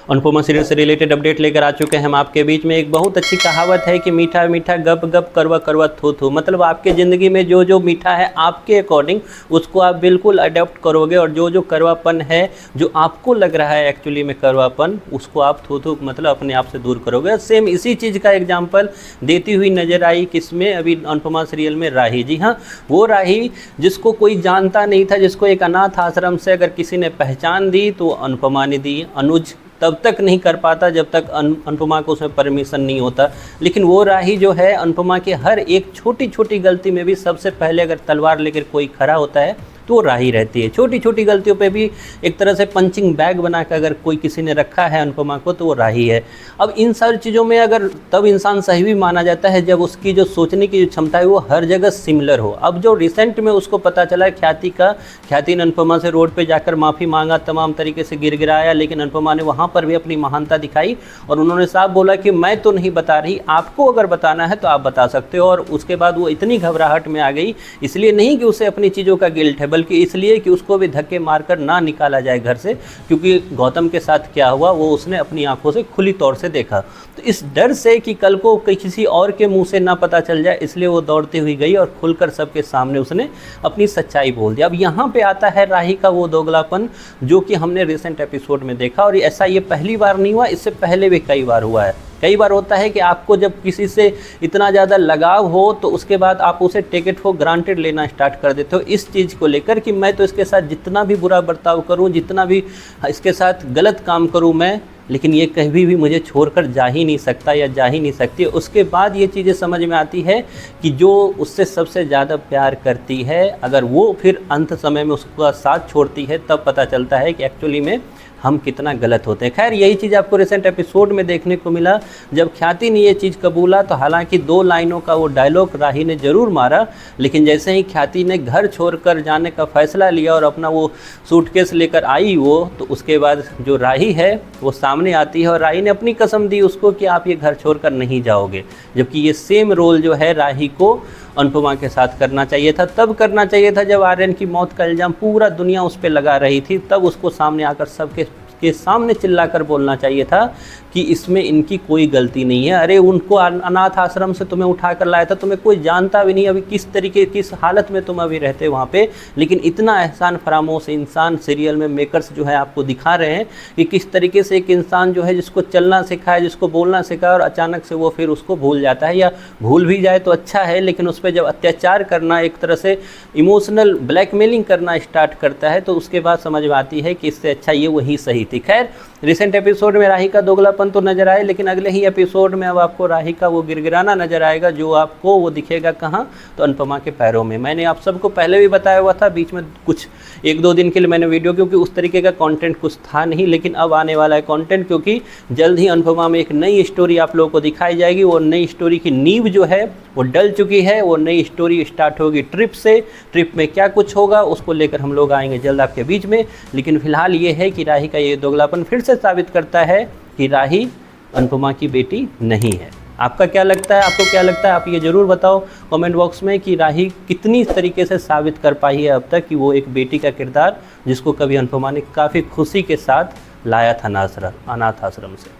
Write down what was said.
Anupama serial से related update लेकर आ चुके हैं हम आपके बीच में। एक बहुत अच्छी कहावत है कि मीठा मीठा गप गप करवा करवा थू थू, मतलब आपके ज़िंदगी में जो जो मीठा है आपके अकॉर्डिंग उसको आप बिल्कुल अडॉप्ट करोगे, और जो जो करवापन है जो आपको लग रहा है एक्चुअली में करवापन, उसको आप थू थू मतलब अपने आप से दूर करोगे। सेम इसी चीज़ का एग्जाम्पल देती हुई नजर आई किसमें, अभी अनुपमा सीरियल में राही। जी हाँ, वो राही जिसको कोई जानता नहीं था, जिसको एक अनाथ आश्रम से अगर किसी ने पहचान दी तो अनुपमा ने दी। अनुज तब तक नहीं कर पाता जब तक अनुपमा को उसमें परमिशन नहीं होता, लेकिन वो राही जो है अनुपमा के हर एक छोटी छोटी गलती में भी सबसे पहले अगर तलवार लेकर कोई खड़ा होता है तो वो राही रहती है। छोटी छोटी गलतियों पे भी एक तरह से पंचिंग बैग बना कर अगर कोई किसी ने रखा है अनुपमा को तो वो राही है। अब इन सारी चीज़ों में अगर तब इंसान सही भी माना जाता है जब उसकी जो सोचने की जो क्षमता है वो हर जगह सिमिलर हो। अब जो रिसेंट में उसको पता चला ख्याति ने अनुपमा से रोड पे जाकर माफ़ी मांगा, तमाम तरीके से गिड़गिड़ाया, लेकिन अनुपमा ने वहाँ पर भी अपनी महानता दिखाई और उन्होंने साफ बोला कि मैं तो नहीं बता रही, आपको अगर बताना है तो आप बता सकते हो। और उसके बाद वो इतनी घबराहट में आ गई, इसलिए नहीं कि उसे अपनी चीज़ों का गिल्ट है, बल्कि इसलिए कि उसको भी धक्के मारकर ना निकाला जाए घर से, क्योंकि गौतम के साथ क्या हुआ वो उसने अपनी आंखों से खुली तौर से देखा। तो इस डर से कि कल को किसी और के मुंह से ना पता चल जाए, इसलिए वो दौड़ती हुई गई और खुलकर सबके सामने उसने अपनी सच्चाई बोल दिया। अब यहाँ पे आता है राही का वो दोगलापन जो कि हमने रिसेंट एपिसोड में देखा, और ऐसा ये पहली बार नहीं हुआ, इससे पहले भी कई बार हुआ है। कई बार होता है कि आपको जब किसी से इतना ज़्यादा लगाव हो तो उसके बाद आप उसे टेक इट फॉर ग्रांटेड लेना स्टार्ट कर देते हो इस चीज़ को लेकर कि मैं तो इसके साथ जितना भी बुरा बर्ताव करूं, जितना भी इसके साथ गलत काम करूं मैं, लेकिन ये कभी भी मुझे छोड़कर जा ही नहीं सकता या जा ही नहीं सकती। उसके बाद ये चीज़ें समझ में आती है कि जो उससे सबसे ज़्यादा प्यार करती है, अगर वो फिर अंत समय में उसका साथ छोड़ती है, तब पता चलता है कि एक्चुअली में हम कितना गलत होते हैं। खैर यही चीज़ आपको रिसेंट एपिसोड में देखने को मिला जब ख्याति ने ये चीज़ कबूला, तो हालांकि 2 लाइनों का वो डायलॉग राही ने ज़रूर मारा, लेकिन जैसे ही ख्याति ने घर छोड़कर जाने का फ़ैसला लिया और अपना वो सूटकेस लेकर आई वो, तो उसके बाद जो राही है वो सामने आती है और राही ने अपनी कसम दी उसको कि आप ये घर छोड़कर नहीं जाओगे। जबकि ये सेम रोल जो है राही को अनुपमा के साथ करना चाहिए था, तब करना चाहिए था जब आर्यन की मौत का इल्ज़ाम पूरा दुनिया उस पर लगा रही थी, तब उसको सामने आकर सबके सामने चिल्लाकर बोलना चाहिए था कि इसमें इनकी कोई गलती नहीं है। अरे उनको अनाथ आश्रम से तुम्हें उठा कर लाया था, तुम्हें कोई जानता भी नहीं, अभी किस तरीके किस हालत में तुम अभी रहते वहाँ पे, लेकिन इतना एहसान फरामोश इंसान सीरियल में मेकर्स जो है आपको दिखा रहे हैं कि किस तरीके से एक इंसान जो है जिसको चलना सिखाया, जिसको बोलना सिखाया, और अचानक से वो फिर उसको भूल जाता है, या भूल भी जाए तो अच्छा है, लेकिन उस पर जब अत्याचार करना, एक तरह से इमोशनल ब्लैकमेलिंग करना स्टार्ट करता है, तो उसके बाद समझ में आती है कि इससे अच्छा ये वही सही थी। खैर रिसेंट एपिसोड में राही का दोगलापन तो नजर आए, लेकिन अगले ही एपिसोड में अब आपको राही का वो गिरगिराना नजर आएगा, जो आपको वो दिखेगा कहाँ, तो अनुपमा के पैरों में। मैंने आप सबको पहले भी बताया हुआ था, बीच में कुछ 1-2 दिन के लिए मैंने वीडियो, क्योंकि उस तरीके का कंटेंट कुछ था नहीं, लेकिन अब आने वाला है कंटेंट, क्योंकि जल्द ही अनुपमा में एक नई स्टोरी आप लोगों को दिखाई जाएगी। वो नई स्टोरी की नींव जो है वो डल चुकी है, वो नई स्टोरी स्टार्ट होगी ट्रिप से। ट्रिप में क्या कुछ होगा उसको लेकर हम लोग आएंगे जल्द आपके बीच में, लेकिन फिलहाल ये है कि राही का ये दोगलापन फिर से साबित करता है कि राही अनुपमा की बेटी नहीं है। आपका क्या लगता है, आपको क्या लगता है, आप ये ज़रूर बताओ कमेंट बॉक्स में कि राही कितनी तरीके से साबित कर पाई है अब तक कि वो एक बेटी का किरदार जिसको कभी अनुपमा ने काफ़ी खुशी के साथ लाया था अनाथ आश्रम से।